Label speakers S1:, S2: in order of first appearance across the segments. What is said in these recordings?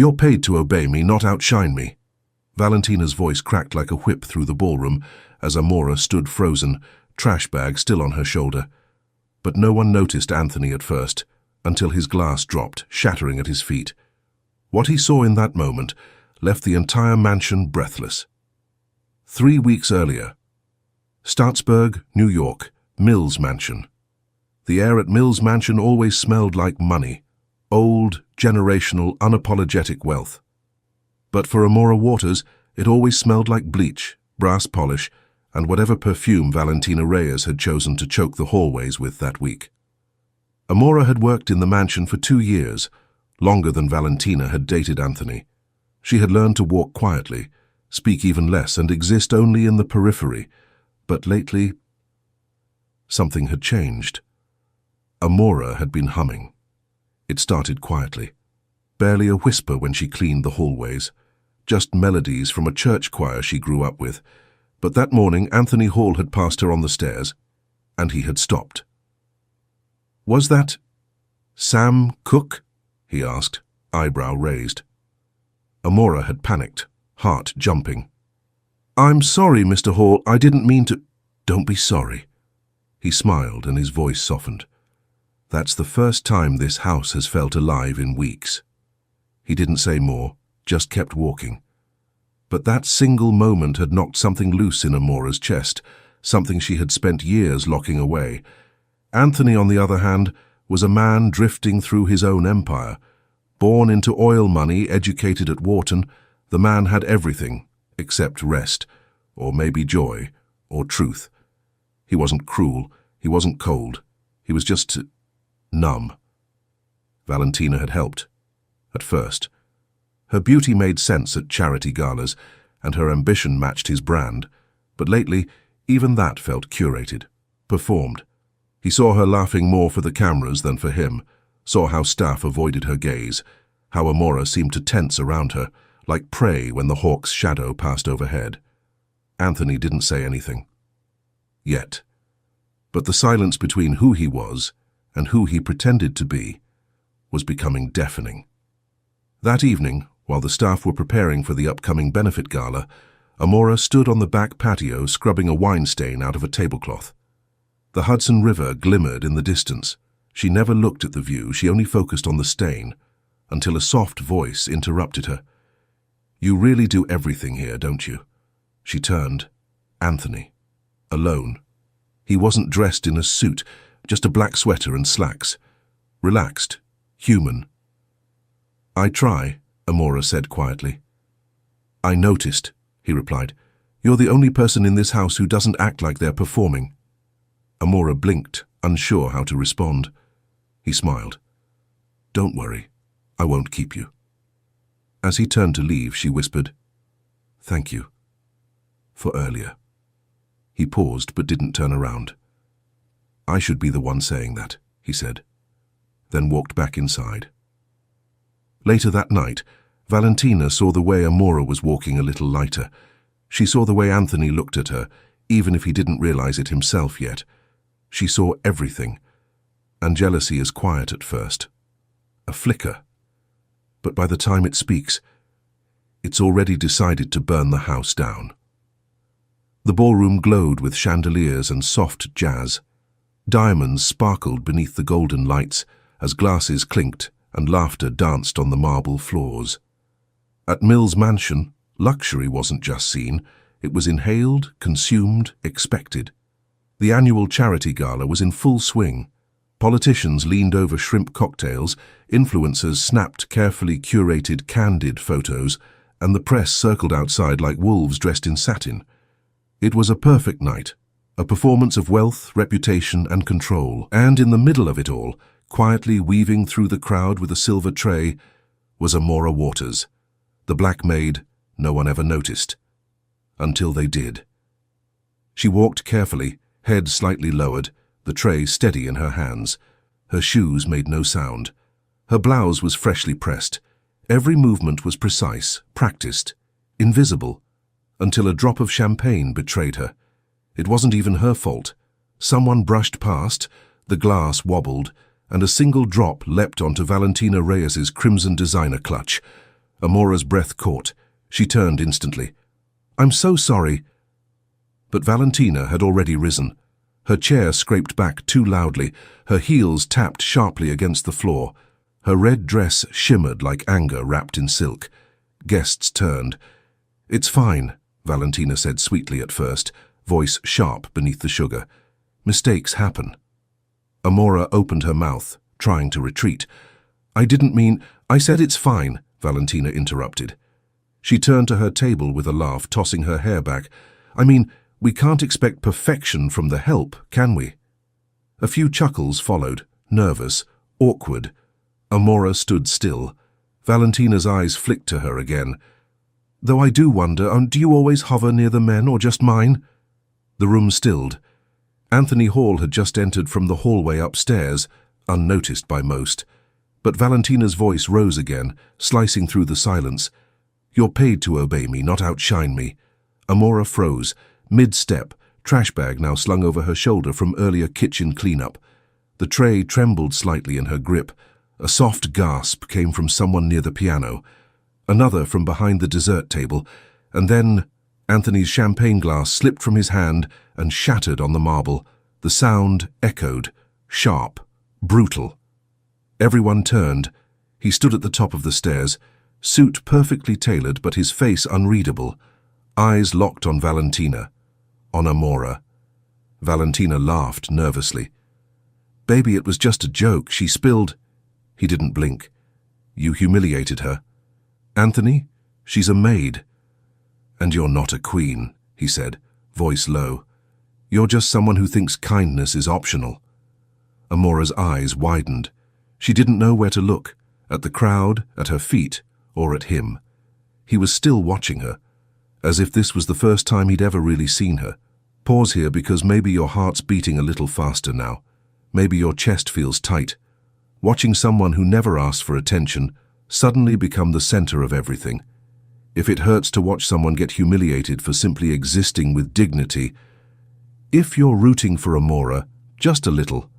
S1: You're paid to obey me, not outshine me." Valentina's voice cracked like a whip through the ballroom as Amora stood frozen, trash bag still on her shoulder. But no one noticed Anthony at first, until his glass dropped, shattering at his feet. What he saw in that moment left the entire mansion breathless. 3 weeks earlier, Staatsburg, New York, Mills Mansion. The air at Mills Mansion always smelled like money, old, generational, unapologetic wealth. But for Amora Waters, it always smelled like bleach, brass polish, and whatever perfume Valentina Reyes had chosen to choke the hallways with that week. Amora had worked in the mansion for 2 years, longer than Valentina had dated Anthony. She had learned to walk quietly, speak even less, and exist only in the periphery. But lately, something had changed. Amora had been humming. It started quietly, barely a whisper when she cleaned the hallways, just melodies from a church choir she grew up with. But that morning, Anthony Hall had passed her on the stairs, and he had stopped. "Was that Sam Cooke?" he asked, eyebrow raised. Amora had panicked, heart jumping. "I'm sorry, Mr. Hall, I didn't mean to—" "Don't be sorry." He smiled and his voice softened. "That's the first time this house has felt alive in weeks." He didn't say more, just kept walking. But that single moment had knocked something loose in Amora's chest, something she had spent years locking away. Anthony, on the other hand, was a man drifting through his own empire. Born into oil money, educated at Wharton, the man had everything except rest, or maybe joy, or truth. He wasn't cruel, he wasn't cold, he was just numb. Valentina had helped, at first. Her beauty made sense at charity galas, and her ambition matched his brand, but lately even that felt curated, performed. He saw her laughing more for the cameras than for him, saw how staff avoided her gaze, how Amora seemed to tense around her, like prey when the hawk's shadow passed overhead. Anthony didn't say anything. Yet. But the silence between who he was and who he pretended to be was becoming deafening. That evening, while the staff were preparing for the upcoming benefit gala, Amora stood on the back patio scrubbing a wine stain out of a tablecloth. The Hudson River glimmered in the distance. She never looked at the view, she only focused on the stain, until a soft voice interrupted her. "You really do everything here, don't you?" She turned. Anthony. Alone. He wasn't dressed in a suit, just a black sweater and slacks. Relaxed. Human. "I try," Amora said quietly. "I noticed," he replied. "You're the only person in this house who doesn't act like they're performing." Amora blinked, unsure how to respond. He smiled. "Don't worry, I won't keep you." As he turned to leave, she whispered, "Thank you. For earlier." He paused but didn't turn around. "I should be the one saying that," he said, then walked back inside. Later that night, Valentina saw the way Amora was walking a little lighter. She saw the way Anthony looked at her, even if he didn't realize it himself yet. She saw everything, and jealousy is quiet at first. A flicker. But by the time it speaks, it's already decided to burn the house down. The ballroom glowed with chandeliers and soft jazz. Diamonds sparkled beneath the golden lights as glasses clinked and laughter danced on the marble floors. At Mills Mansion, luxury wasn't just seen, it was inhaled, consumed, expected. The annual charity gala was in full swing. Politicians leaned over shrimp cocktails, influencers snapped carefully curated, candid photos, and the press circled outside like wolves dressed in satin. It was a perfect night, a performance of wealth, reputation, and control. And in the middle of it all, quietly weaving through the crowd with a silver tray, was Amora Waters, the black maid no one ever noticed. Until they did. She walked carefully, head slightly lowered, the tray steady in her hands. Her shoes made no sound. Her blouse was freshly pressed. Every movement was precise, practiced, invisible, until a drop of champagne betrayed her. It wasn't even her fault. Someone brushed past, the glass wobbled, and a single drop leapt onto Valentina Reyes's crimson designer clutch. Amora's breath caught. She turned instantly. "I'm so sorry." But Valentina had already risen. Her chair scraped back too loudly. Her heels tapped sharply against the floor. Her red dress shimmered like anger wrapped in silk. Guests turned. "It's fine," Valentina said sweetly at first, voice sharp beneath the sugar. "Mistakes happen." Amora opened her mouth, trying to retreat. "I didn't mean—" "I said it's fine," Valentina interrupted. She turned to her table with a laugh, tossing her hair back. "I mean, we can't expect perfection from the help, can we?" A few chuckles followed, nervous, awkward. Amora stood still. Valentina's eyes flicked to her again. "Though I do wonder, do you always hover near the men or just mine?" The room stilled. Anthony Hall had just entered from the hallway upstairs, unnoticed by most. But Valentina's voice rose again, slicing through the silence. "You're paid to obey me, not outshine me." Amora froze, mid-step, trash bag now slung over her shoulder from earlier kitchen cleanup. The tray trembled slightly in her grip. A soft gasp came from someone near the piano, another from behind the dessert table, and then Anthony's champagne glass slipped from his hand and shattered on the marble. The sound echoed, sharp, brutal. Everyone turned. He stood at the top of the stairs, suit perfectly tailored but his face unreadable, eyes locked on Valentina, on Amora. Valentina laughed nervously. "Baby, it was just a joke. She spilled—" He didn't blink. "You humiliated her." "Anthony, she's a maid." "And you're not a queen," he said, voice low. "You're just someone who thinks kindness is optional." Amora's eyes widened. She didn't know where to look, at the crowd, at her feet, or at him. He was still watching her, as if this was the first time he'd ever really seen her. "Pause here because maybe your heart's beating a little faster now. Maybe your chest feels tight. Watching someone who never asked for attention suddenly become the center of everything. If it hurts to watch someone get humiliated for simply existing with dignity, if you're rooting for Amora, just a little,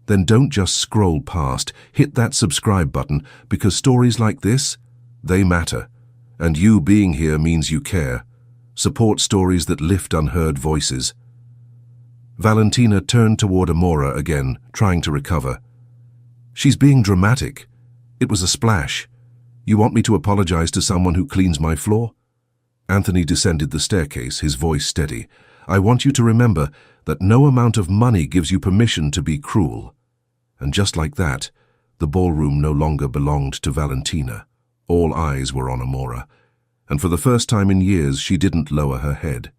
S1: then don't just scroll past. Hit that subscribe button, because stories like this, they matter. And you being here means you care. Support stories that lift unheard voices." Valentina turned toward Amora again, trying to recover. "She's being dramatic. It was a splash. You want me to apologize to someone who cleans my floor?" Anthony descended the staircase, his voice steady. "I want you to remember that no amount of money gives you permission to be cruel." And just like that, the ballroom no longer belonged to Valentina. All eyes were on Amora. And for the first time in years, she didn't lower her head.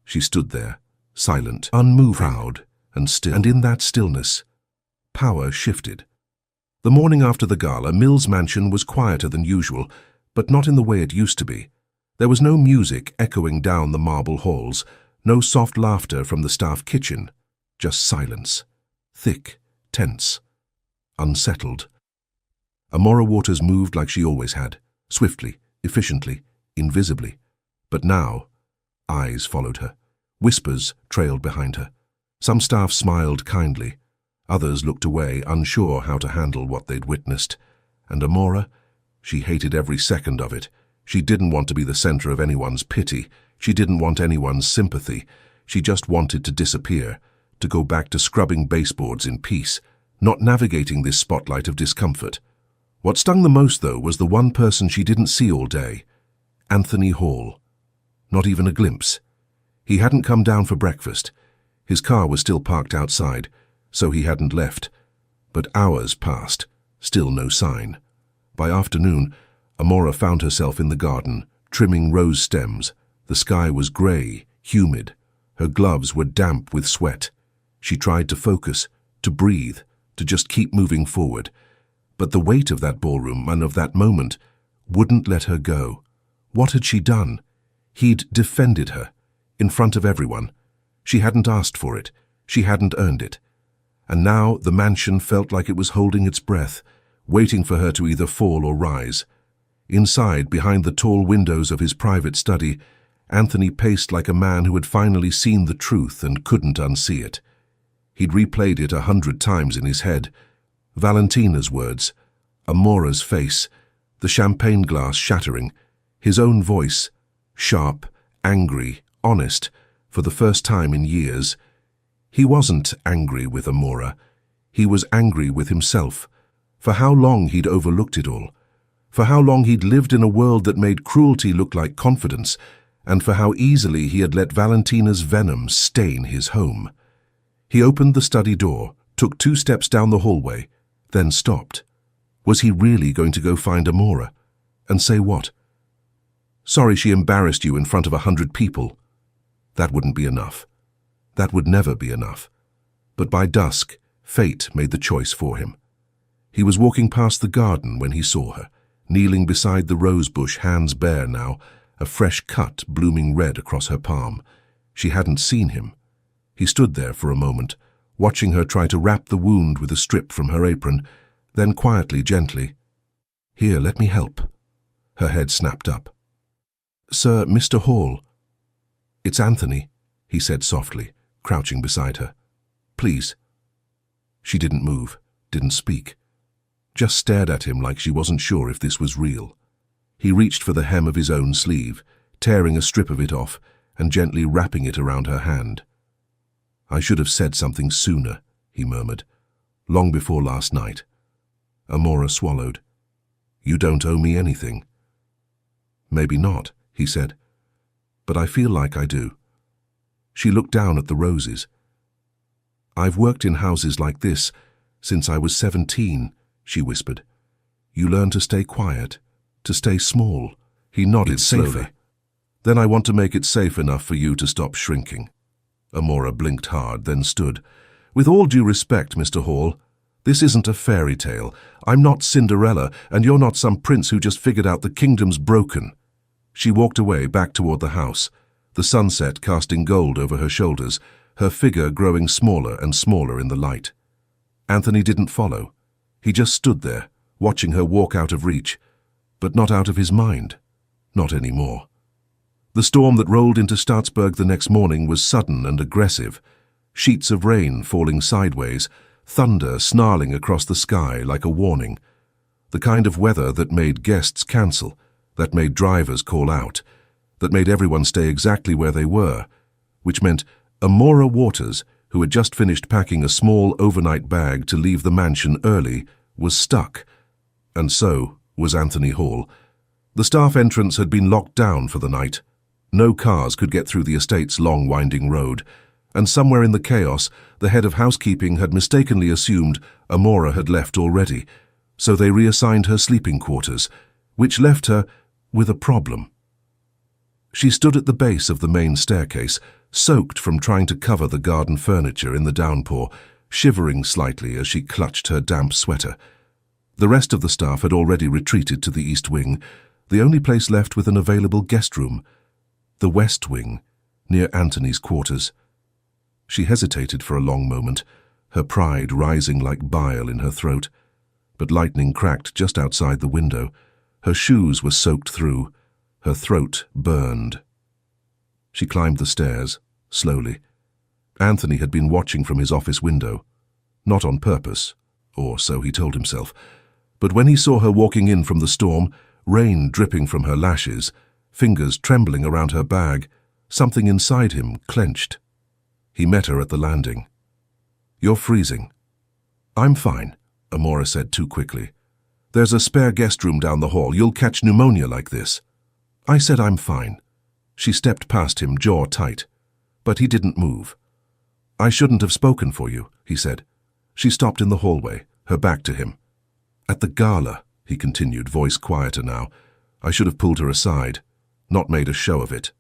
S1: She stood there, silent, unmoved, proud, and still. And in that stillness, power shifted. The morning after the gala, Mill's mansion was quieter than usual, but not in the way it used to be. There was no music echoing down the marble halls, no soft laughter from the staff kitchen, just silence, thick, tense, unsettled. Amora Waters moved like she always had, swiftly, efficiently, invisibly. But now, eyes followed her. Whispers trailed behind her. Some staff smiled kindly. Others looked away, unsure how to handle what they'd witnessed. And Amora, she hated every second of it. She didn't want to be the center of anyone's pity. She didn't want anyone's sympathy. She just wanted to disappear, to go back to scrubbing baseboards in peace, not navigating this spotlight of discomfort. What stung the most, though, was the one person she didn't see all day, Anthony Hall. Not even a glimpse. He hadn't come down for breakfast. His car was still parked outside, so he hadn't left. But hours passed, still no sign. By afternoon, Amora found herself in the garden, trimming rose stems. The sky was grey, humid. Her gloves were damp with sweat. She tried to focus, to breathe, to just keep moving forward. But the weight of that ballroom and of that moment wouldn't let her go. What had she done? He'd defended her, in front of everyone. She hadn't asked for it. She hadn't earned it. And now the mansion felt like it was holding its breath, waiting for her to either fall or rise. Inside, behind the tall windows of his private study, Anthony paced like a man who had finally seen the truth and couldn't unsee it. He'd replayed it 100 times in his head. Valentina's words, Amora's face, the champagne glass shattering, his own voice, sharp, angry, honest, for the first time in years. He wasn't angry with Amora. He was angry with himself, for how long he'd overlooked it all, for how long he'd lived in a world that made cruelty look like confidence, and for how easily he had let Valentina's venom stain his home. He opened the study door, took 2 steps down the hallway, then stopped. Was he really going to go find Amora? And say what? Sorry she embarrassed you in front of 100 people. That wouldn't be enough. That would never be enough. But by dusk, fate made the choice for him. He was walking past the garden when he saw her, kneeling beside the rose bush, hands bare now, a fresh cut blooming red across her palm. She hadn't seen him. He stood there for a moment, watching her try to wrap the wound with a strip from her apron, then quietly, gently, "Here, let me help." Her head snapped up. "Sir, Mr. Hall." "It's Anthony," he said softly, crouching beside her. "Please." She didn't move, didn't speak, just stared at him like she wasn't sure if this was real. He reached for the hem of his own sleeve, tearing a strip of it off and gently wrapping it around her hand. "I should have said something sooner," he murmured, "long before last night." Amora swallowed. "You don't owe me anything." "Maybe not," he said, "but I feel like I do." She looked down at the roses. "I've worked in houses like this since I was 17, she whispered. "You learn to stay quiet, to stay small." He nodded slowly. "Then I want to make it safe enough for you to stop shrinking." Amora blinked hard, then stood. "With all due respect, Mr. Hall, this isn't a fairy tale. I'm not Cinderella, and you're not some prince who just figured out the kingdom's broken." She walked away, back toward the house, the sunset casting gold over her shoulders, her figure growing smaller and smaller in the light. Anthony didn't follow. He just stood there, watching her walk out of reach, but not out of his mind. Not anymore. The storm that rolled into Staatsburg the next morning was sudden and aggressive. Sheets of rain falling sideways, thunder snarling across the sky like a warning. The kind of weather that made guests cancel, that made drivers call out, that made everyone stay exactly where they were, which meant Amora Waters, who had just finished packing a small overnight bag to leave the mansion early, was stuck. And so was Anthony Hall. The staff entrance had been locked down for the night. No cars could get through the estate's long winding road, and somewhere in the chaos, the head of housekeeping had mistakenly assumed Amora had left already, so they reassigned her sleeping quarters, which left her with a problem. She stood at the base of the main staircase, soaked from trying to cover the garden furniture in the downpour, shivering slightly as she clutched her damp sweater. The rest of the staff had already retreated to the east wing, the only place left with an available guest room. The west wing, near Anthony's quarters. She hesitated for a long moment, her pride rising like bile in her throat. But lightning cracked just outside the window. Her shoes were soaked through. Her throat burned. She climbed the stairs, slowly. Anthony had been watching from his office window. Not on purpose, or so he told himself. But when he saw her walking in from the storm, rain dripping from her lashes, fingers trembling around her bag, something inside him clenched. He met her at the landing. "You're freezing." "I'm fine," Amora said too quickly. "There's a spare guest room down the hall. You'll catch pneumonia like this." "I said I'm fine." She stepped past him, jaw tight. But he didn't move. "I shouldn't have spoken for you," he said. She stopped in the hallway, her back to him. "At the gala," he continued, voice quieter now, "I should have pulled her aside, not made a show of it."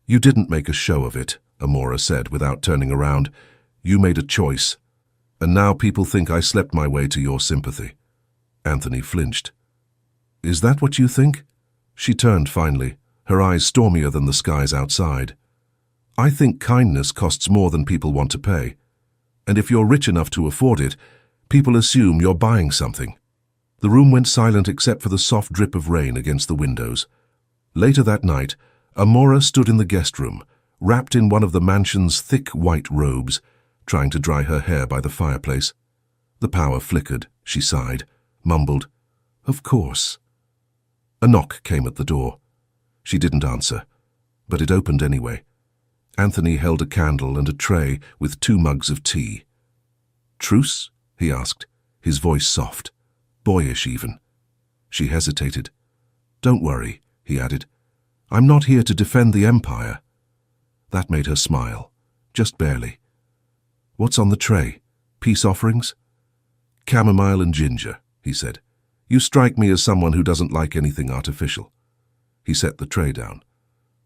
S1: "You didn't make a show of it," Amora said without turning around. "You made a choice. And now people think I slept my way to your sympathy." Anthony flinched. "Is that what you think?" She turned finally, her eyes stormier than the skies outside. "I think kindness costs more than people want to pay. And if you're rich enough to afford it, people assume you're buying something." The room went silent except for the soft drip of rain against the windows. Later that night, Amora stood in the guest room, wrapped in one of the mansion's thick white robes, trying to dry her hair by the fireplace. The power flickered, she sighed, mumbled, "Of course." A knock came at the door. She didn't answer, but it opened anyway. Anthony held a candle and a tray with 2 mugs of tea. "Truce?" he asked, his voice soft, boyish even. She hesitated. "Don't worry," he added. "I'm not here to defend the Empire." That made her smile, just barely. "What's on the tray? Peace offerings?" "Chamomile and ginger," he said. "You strike me as someone who doesn't like anything artificial." He set the tray down.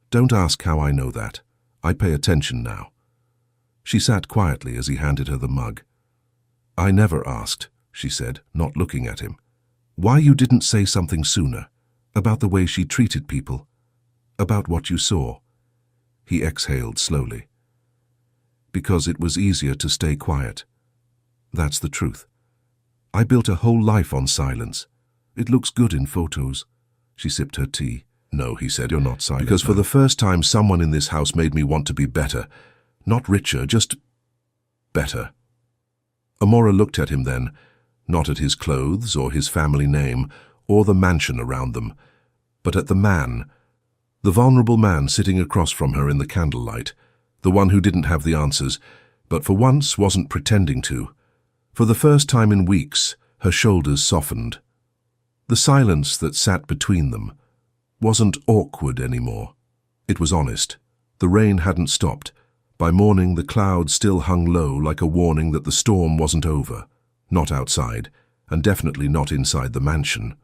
S1: "Don't ask how I know that. I pay attention now." She sat quietly as he handed her the mug. "I never asked," she said, not looking at him. "Why you didn't say something sooner, about the way she treated people, about what you saw." He exhaled slowly. "Because it was easier to stay quiet. That's the truth. I built a whole life on silence. It looks good in photos." She sipped her tea. "No," he said, "you're not silent. Because for the first time someone in this house made me want to be better. Not richer, just better." Amora looked at him then, not at his clothes or his family name or the mansion around them, but at the man, the vulnerable man sitting across from her in the candlelight, the one who didn't have the answers, but for once wasn't pretending to. For the first time in weeks, her shoulders softened. The silence that sat between them wasn't awkward anymore. It was honest. The rain hadn't stopped. By morning, the clouds still hung low like a warning that the storm wasn't over. Not outside, and definitely not inside the mansion.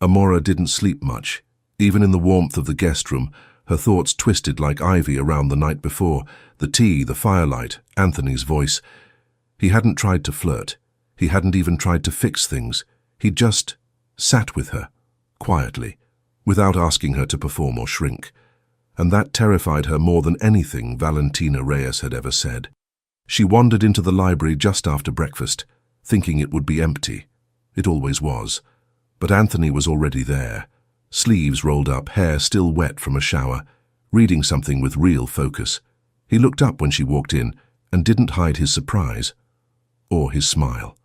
S1: Amora didn't sleep much. Even in the warmth of the guest room, her thoughts twisted like ivy around the night before, the tea, the firelight, Anthony's voice. He hadn't tried to flirt. He hadn't even tried to fix things. He just sat with her, quietly, without asking her to perform or shrink. And that terrified her more than anything Valentina Reyes had ever said. She wandered into the library just after breakfast, thinking it would be empty. It always was. But Anthony was already there, sleeves rolled up, hair still wet from a shower, reading something with real focus. He looked up when she walked in and didn't hide his surprise, or his smile.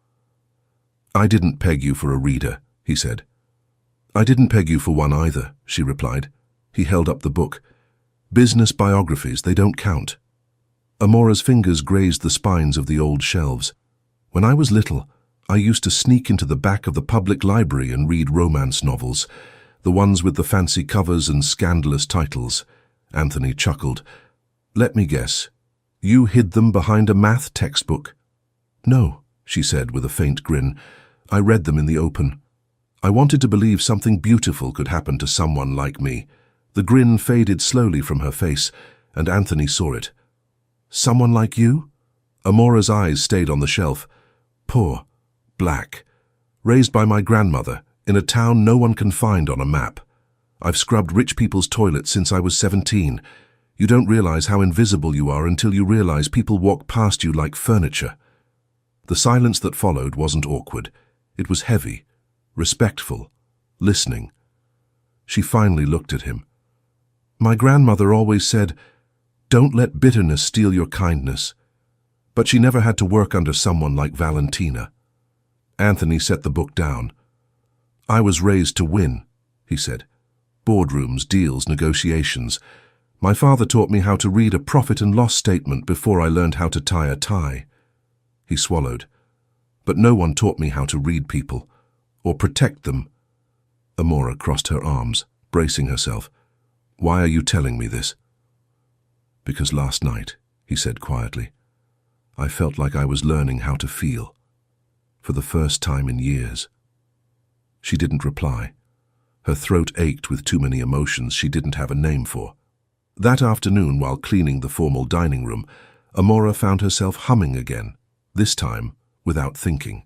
S1: "I didn't peg you for a reader," he said. "I didn't peg you for one either," she replied. He held up the book. "Business biographies, they don't count." Amora's fingers grazed the spines of the old shelves. "When I was little, I used to sneak into the back of the public library and read romance novels, the ones with the fancy covers and scandalous titles." Anthony chuckled. "Let me guess. You hid them behind a math textbook?" "No," she said with a faint grin. "I read them in the open. I wanted to believe something beautiful could happen to someone like me." The grin faded slowly from her face, and Anthony saw it. "Someone like you?" Amora's eyes stayed on the shelf. "Poor, black, raised by my grandmother, in a town no one can find on a map. I've scrubbed rich people's toilets since I was 17. You don't realize how invisible you are until you realize people walk past you like furniture." The silence that followed wasn't awkward. It was heavy, respectful, listening. She finally looked at him. "My grandmother always said, 'Don't let bitterness steal your kindness.' But she never had to work under someone like Valentina." Anthony set the book down. "I was raised to win," he said. "Boardrooms, deals, negotiations. My father taught me how to read a profit and loss statement before I learned how to tie a tie." He swallowed. "But no one taught me how to read people, or protect them." Amora crossed her arms, bracing herself. "Why are you telling me this?" "Because last night," he said quietly, "I felt like I was learning how to feel. For the first time in years." She didn't reply. Her throat ached with too many emotions she didn't have a name for. That afternoon, while cleaning the formal dining room, Amora found herself humming again, this time without thinking.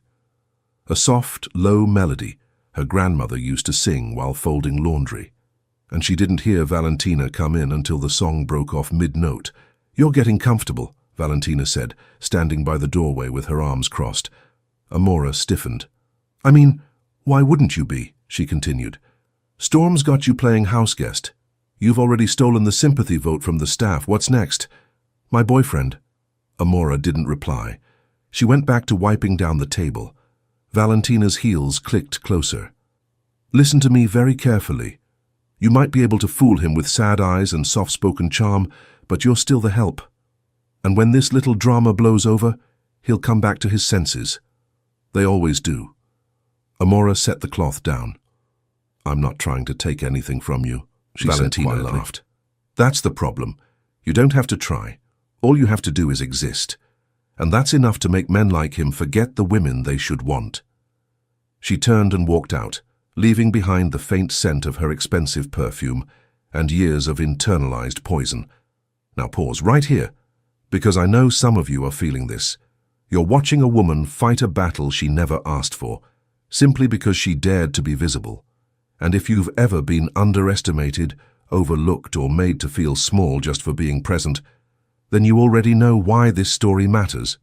S1: A soft, low melody her grandmother used to sing while folding laundry. And she didn't hear Valentina come in until the song broke off mid-note. "You're getting comfortable," Valentina said, standing by the doorway with her arms crossed. Amora stiffened. "I mean, why wouldn't you be?" she continued. "Storm's got you playing house guest. You've already stolen the sympathy vote from the staff. What's next?" "My boyfriend." Amora didn't reply. She went back to wiping down the table. Valentina's heels clicked closer. "Listen to me very carefully," You might be able to fool him with sad eyes and soft-spoken charm, but you're still the help. And when this little drama blows over, he'll come back to his senses. They always do. Amora set the cloth down. I'm not trying to take anything from you, she said quietly. Valentina laughed. That's the problem. You don't have to try. All you have to do is exist. And that's enough to make men like him forget the women they should want. She turned and walked out, leaving behind the faint scent of her expensive perfume and years of internalized poison. Now pause right here, because I know some of you are feeling this. You're watching a woman fight a battle she never asked for, simply because she dared to be visible. And if you've ever been underestimated, overlooked, or made to feel small just for being present, then you already know why this story matters.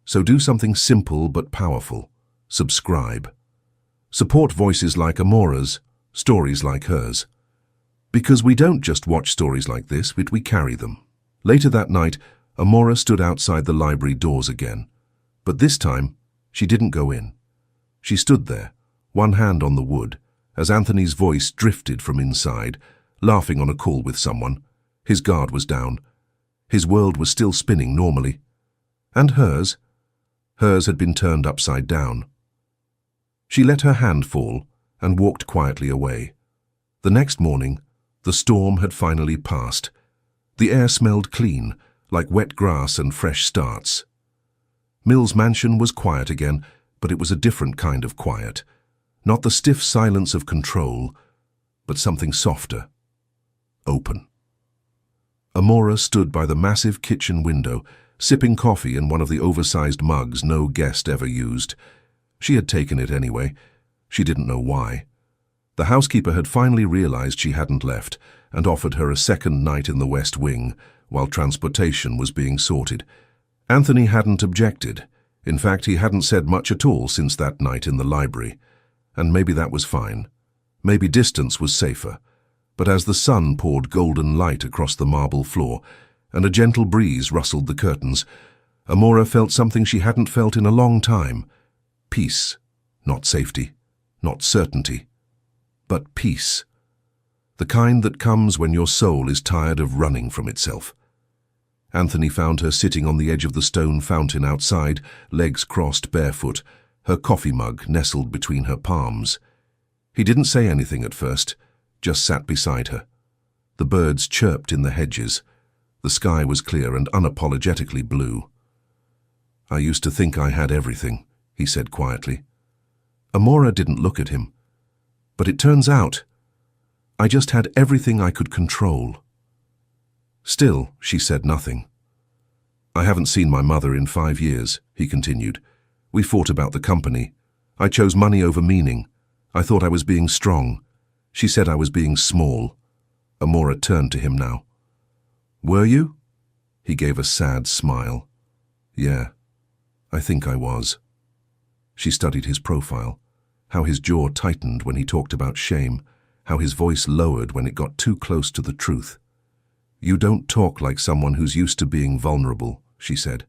S1: So do something simple but powerful. Subscribe. Support voices like Amora's, stories like hers. Because we don't just watch stories like this, but we carry them. Later that night, Amora stood outside the library doors again. But this time, she didn't go in. She stood there, one hand on the wood, as Anthony's voice drifted from inside, laughing on a call with someone. His guard was down. His world was still spinning normally. And hers? Hers had been turned upside down. She let her hand fall and walked quietly away. The next morning, the storm had finally passed. The air smelled clean, like wet grass and fresh starts. Mill's mansion was quiet again, but it was a different kind of quiet. Not the stiff silence of control, but something softer. Open. Amora stood by the massive kitchen window, sipping coffee in one of the oversized mugs no guest ever used. She had taken it anyway. She didn't know why. The housekeeper had finally realized she hadn't left and offered her a second night in the West Wing while transportation was being sorted. Anthony hadn't objected. In fact, he hadn't said much at all since that night in the library. And maybe that was fine. Maybe distance was safer. But as the sun poured golden light across the marble floor and a gentle breeze rustled the curtains, Amora felt something she hadn't felt in a long time. Peace. Not safety. Not certainty. But peace. The kind that comes when your soul is tired of running from itself. Anthony found her sitting on the edge of the stone fountain outside, legs crossed, barefoot, her coffee mug nestled between her palms. He didn't say anything at first, just sat beside her. The birds chirped in the hedges. The sky was clear and unapologetically blue. I used to think I had everything, he said quietly. Amora didn't look at him. But it turns out, I just had everything I could control. Still, she said nothing. I haven't seen my mother in 5 years, he continued. We fought about the company. I chose money over meaning. I thought I was being strong. She said I was being small. Amora turned to him now. Were you? He gave a sad smile. Yeah, I think I was. She studied his profile, how his jaw tightened when he talked about shame, how his voice lowered when it got too close to the truth. You don't talk like someone who's used to being vulnerable, she said.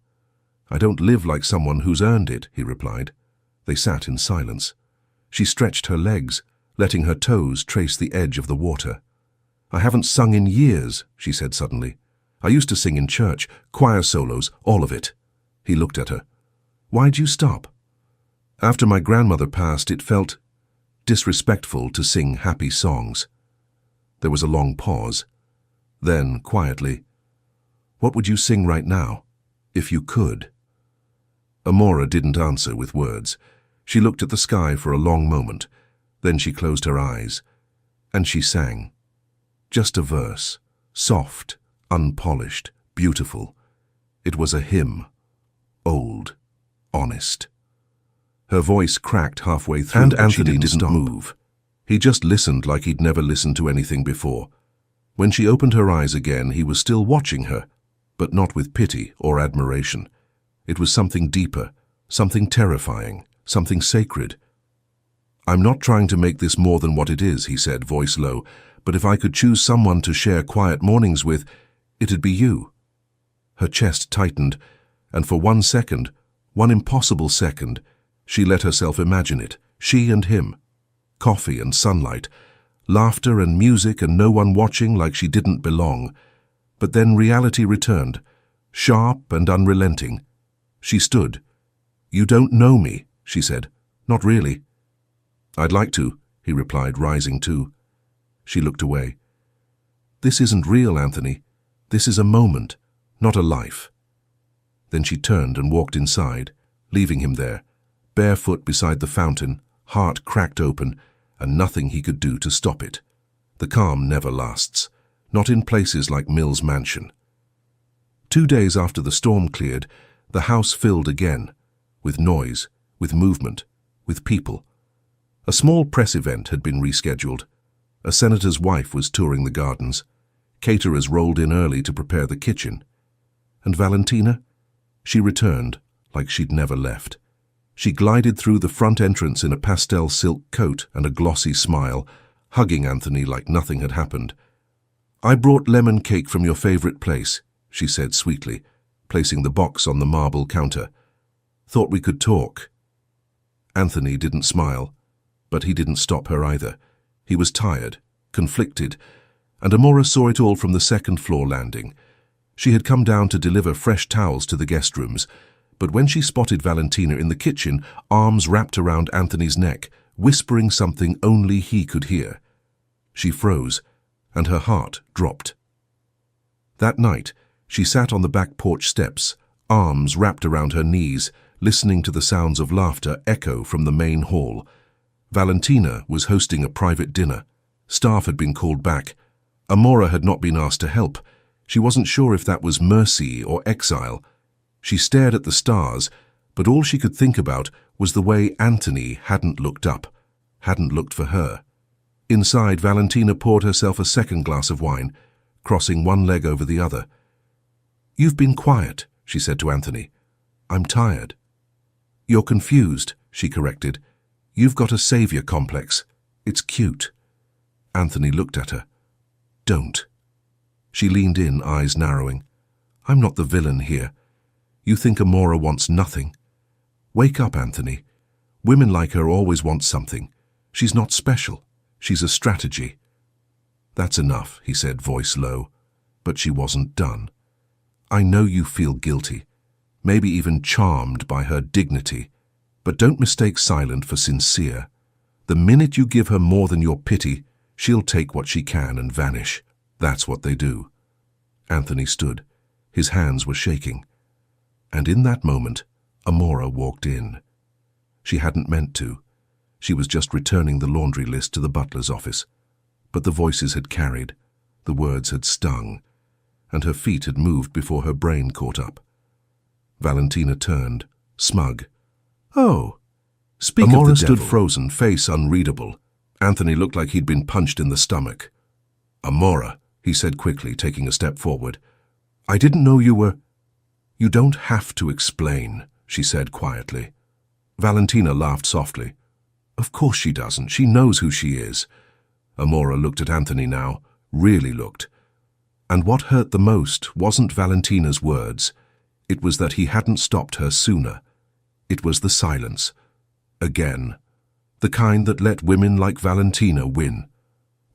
S1: I don't live like someone who's earned it, he replied. They sat in silence. She stretched her legs, letting her toes trace the edge of the water. I haven't sung in years, she said suddenly. I used to sing in church, choir solos, all of it. He looked at her. Why'd you stop? After my grandmother passed, it felt disrespectful to sing happy songs. There was a long pause. Then, quietly, what would you sing right now, if you could? Amora didn't answer with words. She looked at the sky for a long moment. Then she closed her eyes, and she sang. Just a verse, soft, unpolished, beautiful. It was a hymn, old, honest. Her voice cracked halfway through, and Anthony didn't move. He just listened like he'd never listened to anything before. When she opened her eyes again, he was still watching her, but not with pity or admiration. It was something deeper, something terrifying, something sacred. I'm not trying to make this more than what it is, he said, voice low, but if I could choose someone to share quiet mornings with, it'd be you. Her chest tightened, and for 1 second, one impossible second, she let herself imagine it, she and him. Coffee and sunlight, Laughter and music and no one watching like she didn't belong. But then reality returned, sharp and unrelenting. She stood. "You don't know me," she said. "Not really." "I'd like to," he replied, rising too. She looked away. "This isn't real, Anthony. This is a moment, not a life." Then she turned and walked inside, leaving him there, barefoot beside the fountain, heart cracked open, and nothing he could do to stop it. The calm never lasts, not in places like Mill's mansion. 2 days after the storm cleared, the house filled again, with noise, with movement, with people. A small press event had been rescheduled. A senator's wife was touring the gardens. Caterers rolled in early to prepare the kitchen. And Valentina? She returned, like she'd never left. She glided through the front entrance in a pastel silk coat and a glossy smile, hugging Anthony like nothing had happened. "I brought lemon cake from your favorite place," she said sweetly, placing the box on the marble counter. "Thought we could talk." Anthony didn't smile, but he didn't stop her either. He was tired, conflicted, and Amora saw it all from the second-floor landing. She had come down to deliver fresh towels to the guest rooms, but when she spotted Valentina in the kitchen, arms wrapped around Anthony's neck, whispering something only he could hear, she froze, and her heart dropped. That night, she sat on the back porch steps, arms wrapped around her knees, listening to the sounds of laughter echo from the main hall. Valentina was hosting a private dinner. Staff had been called back. Amora had not been asked to help. She wasn't sure if that was mercy or exile. She stared at the stars, but all she could think about was the way Anthony hadn't looked up, hadn't looked for her. Inside, Valentina poured herself a second glass of wine, crossing one leg over the other. "You've been quiet," she said to Anthony. "I'm tired." "You're confused," she corrected. "You've got a savior complex. It's cute." Anthony looked at her. "Don't." She leaned in, eyes narrowing. "I'm not the villain here. You think Amora wants nothing. Wake up, Anthony. Women like her always want something. She's not special. She's a strategy." "That's enough," he said, voice low. But she wasn't done. "I know you feel guilty, maybe even charmed by her dignity, but don't mistake silent for sincere. The minute you give her more than your pity, she'll take what she can and vanish. That's what they do." Anthony stood. His hands were shaking. And in that moment, Amora walked in. She hadn't meant to. She was just returning the laundry list to the butler's office. But the voices had carried, the words had stung, and her feet had moved before her brain caught up. Valentina turned, smug. "Oh." Speak Amora of the stood devil. Frozen, face unreadable. Anthony looked like he'd been punched in the stomach. "Amora," he said quickly, taking a step forward. "I didn't know you were—" "You don't have to explain," she said quietly. Valentina laughed softly. "Of course she doesn't. She knows who she is." Amora looked at Anthony now, really looked. And what hurt the most wasn't Valentina's words. It was that he hadn't stopped her sooner. It was the silence. Again. The kind that let women like Valentina win.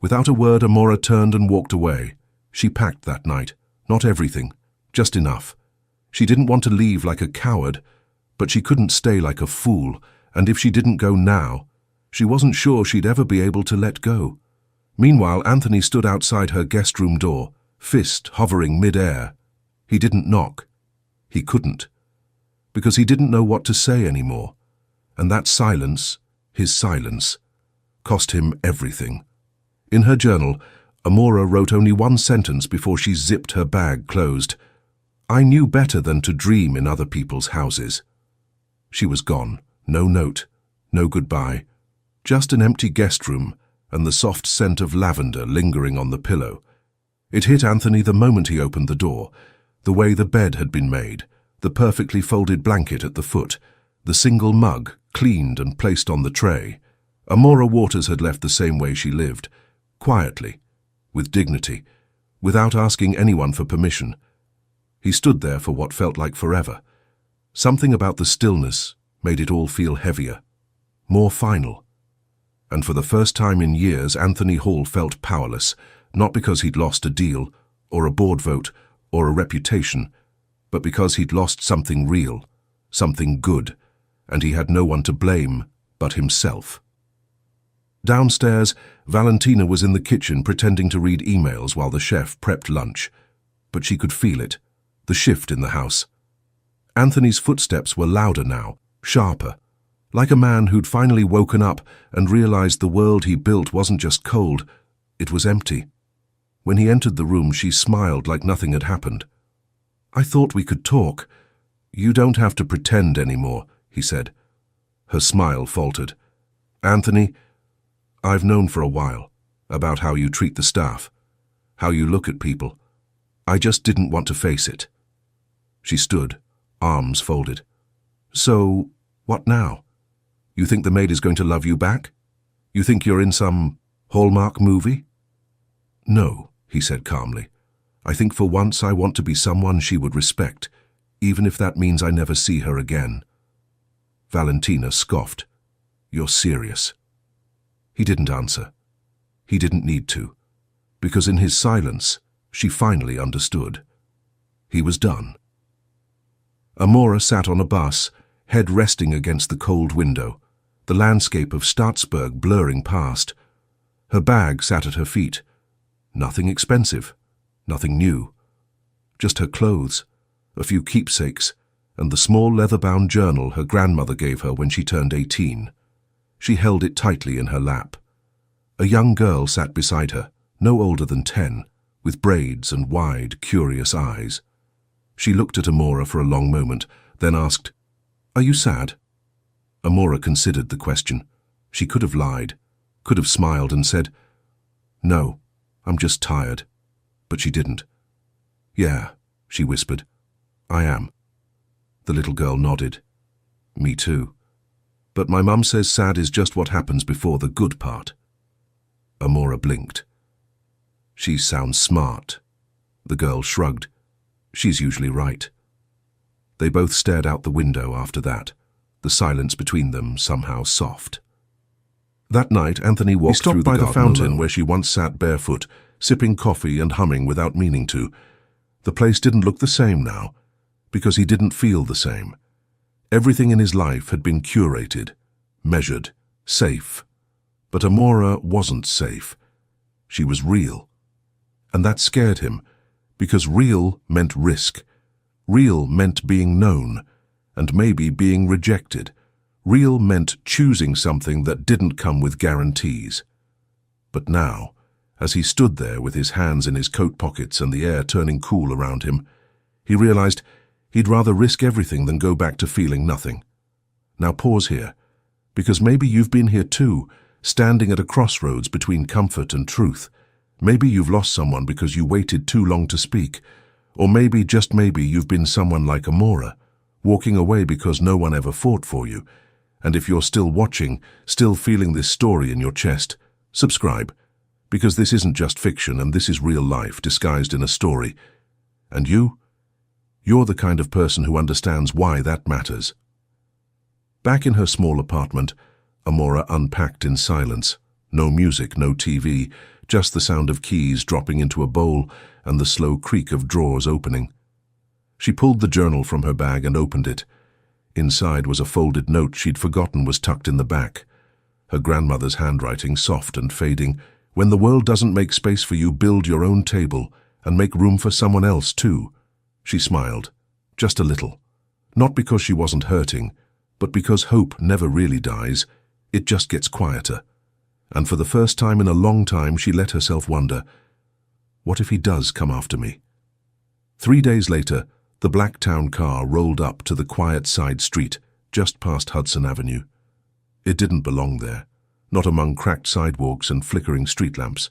S1: Without a word, Amora turned and walked away. She packed that night. Not everything. Just enough. She didn't want to leave like a coward, but she couldn't stay like a fool, and if she didn't go now, she wasn't sure she'd ever be able to let go. Meanwhile, Anthony stood outside her guest room door, fist hovering mid-air. He didn't knock. He couldn't. Because he didn't know what to say anymore. And that silence, his silence, cost him everything. In her journal, Amora wrote only one sentence before she zipped her bag closed. "I knew better than to dream in other people's houses." She was gone. No note, no goodbye. Just an empty guest room and the soft scent of lavender lingering on the pillow. It hit Anthony the moment he opened the door. The way the bed had been made, the perfectly folded blanket at the foot, the single mug cleaned and placed on the tray. Amora Waters had left the same way she lived, quietly, with dignity, without asking anyone for permission. He stood there for what felt like forever. Something about the stillness made it all feel heavier, more final. And for the first time in years, Anthony Hall felt powerless, not because he'd lost a deal, or a board vote, or a reputation, but because he'd lost something real, something good, and he had no one to blame but himself. Downstairs, Valentina was in the kitchen pretending to read emails while the chef prepped lunch, but she could feel it, the shift in the house. Anthony's footsteps were louder now, sharper, like a man who'd finally woken up and realized the world he built wasn't just cold, it was empty. When he entered the room, she smiled like nothing had happened. "I thought we could talk. You don't have to pretend anymore," he said. Her smile faltered. "Anthony, I've known for a while about how you treat the staff, how you look at people. I just didn't want to face it." She stood, arms folded. "So, what now? You think the maid is going to love you back? You think you're in some Hallmark movie?" "No," he said calmly. "I think for once I want to be someone she would respect, even if that means I never see her again." Valentina scoffed. "You're serious?" He didn't answer. He didn't need to, because in his silence, she finally understood. He was done. Amora sat on a bus, head resting against the cold window, the landscape of Staatsburg blurring past. Her bag sat at her feet. Nothing expensive, nothing new. Just her clothes, a few keepsakes, and the small leather-bound journal her grandmother gave her when she turned 18. She held it tightly in her lap. A young girl sat beside her, no older than 10, with braids and wide, curious eyes. She looked at Amora for a long moment, then asked, "Are you sad?" Amora considered the question. She could have lied, could have smiled and said, "No, I'm just tired." But she didn't. "Yeah," she whispered, "I am." The little girl nodded. "Me too. But my mum says sad is just what happens before the good part." Amora blinked. "She sounds smart." The girl shrugged. "She's usually right." They both stared out the window after that, the silence between them somehow soft. That night, Anthony walked through the fountain where she once sat barefoot, sipping coffee and humming without meaning to. The place didn't look the same now, because he didn't feel the same. Everything in his life had been curated, measured, safe. But Amora wasn't safe. She was real. And that scared him, because real meant risk. Real meant being known, and maybe being rejected. Real meant choosing something that didn't come with guarantees. But now, as he stood there with his hands in his coat pockets and the air turning cool around him, he realized he'd rather risk everything than go back to feeling nothing. Now pause here, because maybe you've been here too, standing at a crossroads between comfort and truth. Maybe you've lost someone because you waited too long to speak, or maybe, just maybe, you've been someone like Amora, walking away because no one ever fought for you. And if you're still watching, still feeling this story in your chest, subscribe, because this isn't just fiction and this is real life disguised in a story. And you're the kind of person who understands why that matters. Back in her small apartment, Amora unpacked in silence. No music, no TV, just the sound of keys dropping into a bowl and the slow creak of drawers opening. She pulled the journal from her bag and opened it. Inside was a folded note she'd forgotten was tucked in the back. Her grandmother's handwriting, soft and fading. "When the world doesn't make space for you, build your own table and make room for someone else too." She smiled, just a little. Not because she wasn't hurting, but because hope never really dies. It just gets quieter. And for the first time in a long time, she let herself wonder, what if he does come after me? 3 days later, the black town car rolled up to the quiet side street, just past Hudson Avenue. It didn't belong there, not among cracked sidewalks and flickering street lamps.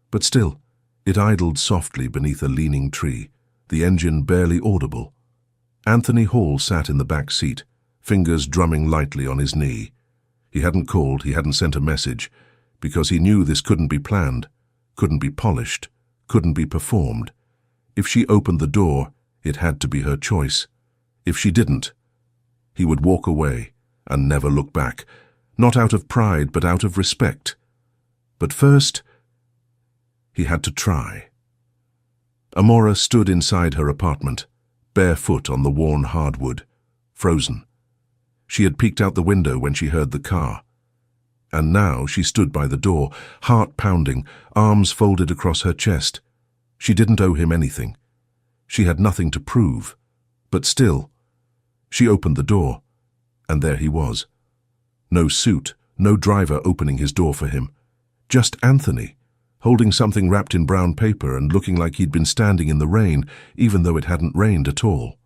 S1: But still, it idled softly beneath a leaning tree, the engine barely audible. Anthony Hall sat in the back seat, fingers drumming lightly on his knee. He hadn't called, he hadn't sent a message, because he knew this couldn't be planned, couldn't be polished, couldn't be performed. If she opened the door, it had to be her choice. If she didn't, he would walk away and never look back. not out of pride but out of respect. But first, he had to try. Amora stood inside her apartment, barefoot on the worn hardwood, frozen. She had peeked out the window when she heard the car. And now she stood by the door, heart pounding, arms folded across her chest. She didn't owe him anything. She had nothing to prove. But still, she opened the door, and there he was. No suit, no driver opening his door for him. Just Anthony, holding something wrapped in brown paper and looking like he'd been standing in the rain, even though it hadn't rained at all.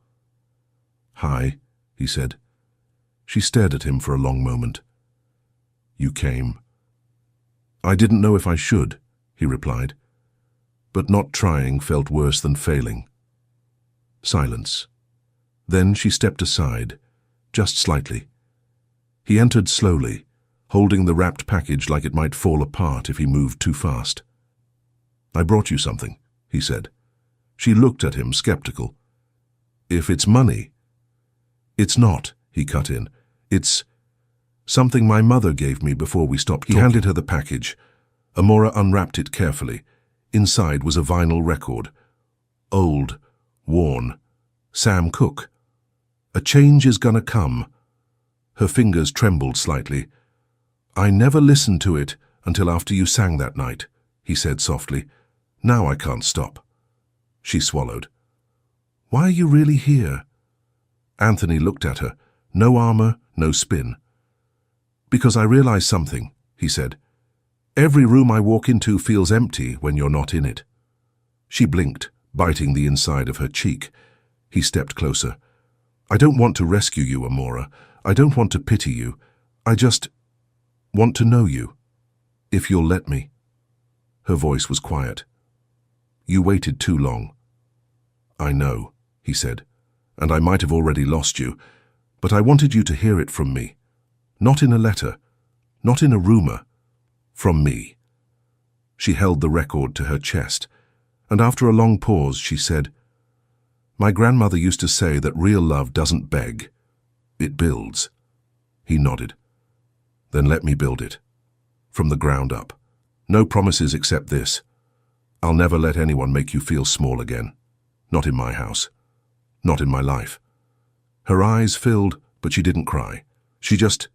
S1: "Hi," he said. She stared at him for a long moment. "You came." "I didn't know if I should," he replied. But not trying felt worse than failing. Silence. Then she stepped aside, just slightly. He entered slowly, holding the wrapped package like it might fall apart if he moved too fast. "I brought you something," he said. She looked at him, skeptical. "If it's money." "It's not," he cut in. "It's something my mother gave me before we stopped talking." He handed her the package. Amora unwrapped it carefully. Inside was a vinyl record. Old, worn. Sam Cooke. "A change is gonna come." Her fingers trembled slightly. "I never listened to it until after you sang that night," he said softly. "Now I can't stop." She swallowed. "Why are you really here?" Anthony looked at her. No armor, no spin. "Because I realize something," he said. "Every room I walk into feels empty when you're not in it." She blinked, biting the inside of her cheek. He stepped closer. "I don't want to rescue you, Amora. I don't want to pity you. I just want to know you, if you'll let me." Her voice was quiet. "You waited too long." "I know," he said, "and I might have already lost you, but I wanted you to hear it from me. Not in a letter, not in a rumor, from me." She held the record to her chest, and after a long pause she said, "My grandmother used to say that real love doesn't beg, it builds." He nodded. "Then let me build it, from the ground up. No promises except this. I'll never let anyone make you feel small again. Not in my house. Not in my life." Her eyes filled, but she didn't cry. She just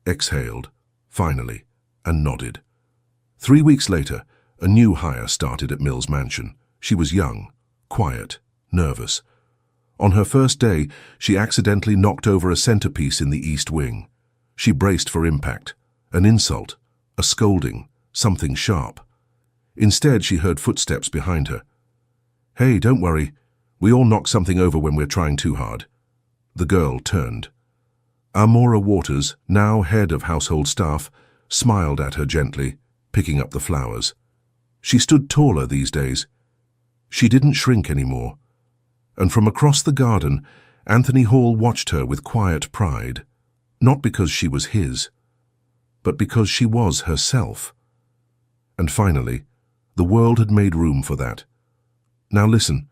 S1: exhaled, finally, and nodded. 3 weeks later, a new hire started at Mill's mansion. She was young, quiet, nervous. On her first day, she accidentally knocked over a centerpiece in the East Wing. She braced for impact, an insult, a scolding, something sharp. Instead, she heard footsteps behind her. "Hey, don't worry. We all knock something over when we're trying too hard." The girl turned. Amora Waters, now head of household staff, smiled at her gently, picking up the flowers. She stood taller these days. She didn't shrink anymore. And from across the garden, Anthony Hall watched her with quiet pride, not because she was his, but because she was herself. And finally, the world had made room for that. Now listen,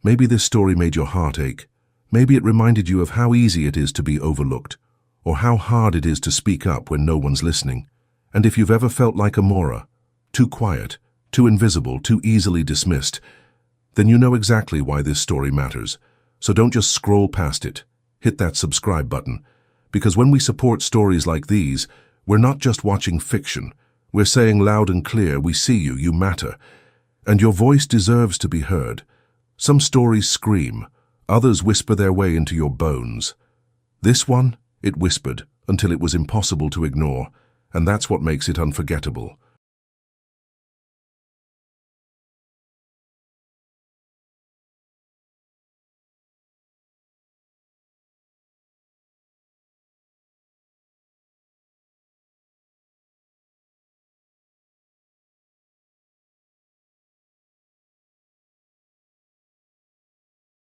S1: maybe this story made your heart ache. Maybe it reminded you of how easy it is to be overlooked, or how hard it is to speak up when no one's listening. And if you've ever felt like Amora, too quiet, too invisible, too easily dismissed, then you know exactly why this story matters. So don't just scroll past it. Hit that subscribe button. Because when we support stories like these, we're not just watching fiction. We're saying loud and clear, we see you, you matter. And your voice deserves to be heard. Some stories scream, others whisper their way into your bones. This one, it whispered until it was impossible to ignore, and that's what makes it unforgettable.